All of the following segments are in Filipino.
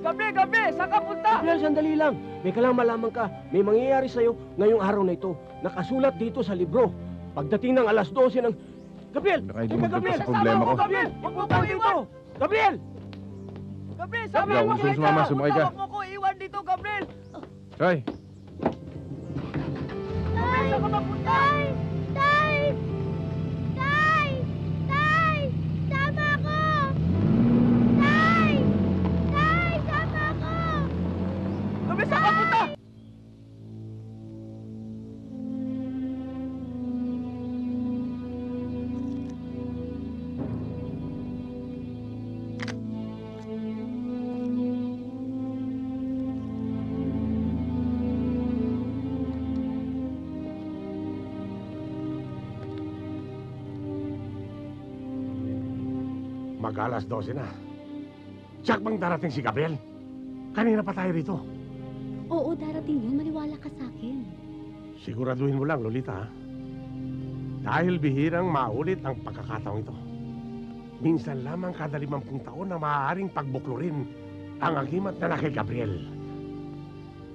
Gabi! Saan ka punta? Gabriel, sandali lang. May kailangan malaman ka. May mangyayari sa'yo ngayong araw na ito. Nakasulat dito sa libro. Pagdating ng alas 12 ng... Gabriel! Nakaidumigat Gabriel! pa sa problema ko. Gabriel! Huwag mo tayo dito! Gabriel! Gabriel, Sabi mo, gusto mo sumama, sumakay ka. Huwag mo ko iwan dito, Gabriel! Choy! Gabriel, saan ka mapunta? Tay! Tay! Tay! Sama ko! Tay! Tay! Sama ko! Gabriel, saan ka punta? Mag-alas 12 na. Tsak bang darating si Gabriel? Kanina pa tayo rito. Oo, darating yun. Maniwala ka sa akin. Siguraduhin mo lang, Lolita, ha? Dahil bihirang maulit ang pagkakataong ito. Minsan lamang kada 50 taon na maaaring pagbuklurin ang agimat na kay Gabriel.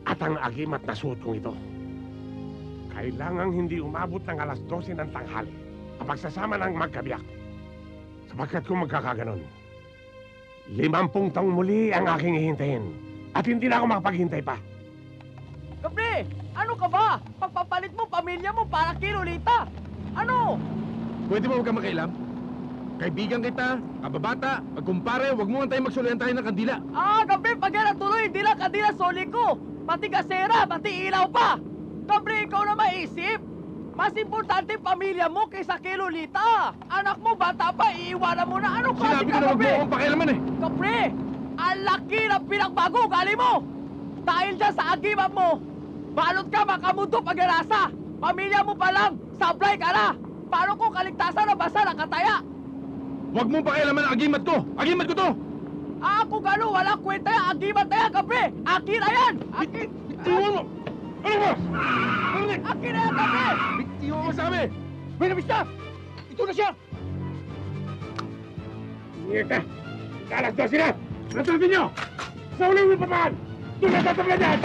At ang agimat na sutong ito. Kailangang hindi umabot ng alas 12 ng tanghali ang pagsasama ng magkabiyak. Sapagkat kung magkakaganon, 50 taong muli ang aking hihintayin. At hindi na ako makapaghintay pa. Gabriel, ano ka ba? Pagpapalit mo pamilya mo para kay Lolita. Ano? Pwede mo huwag kang makialam? Kaibigan kita, kababata, magkumpare, huwag mo tayo magsulayan tayo ng kandila. Gabriel, pag yan natuloy, hindi lang kadila soli ko. Pati gasera, pati ilaw pa. Gabriel, ikaw na maisip. Mas importante pamilya mo kaysa kay Lolita. Anak mo, bata pa, iiwanan mo na. Ano ka? Sinabi ko na huwag mo akong pakialaman eh. Gabriel, ang laki ng pinagbago, gali mo. Dahil dyan sa agimat mo, balot ka makamundo pag-arasa. Pamilya mo pa lang, sablay ka na. Paano kung kaligtasan na basa ng kataya? Huwag mong pakialaman ang agimat ko! Agimat ko to! Kung gano'n, walang kwenta yan. Agimat na yan, Gabriel. Akin na yan. Akin. Bitiwan mo! Ano ba? Akin na yan, Gabriel. Bitiwan mo sa amin! May nabista! Ito na siya! Ika! Alas 12 na! Natulogin nyo! Sa uling mo papahan! Doon na tatabla dyan!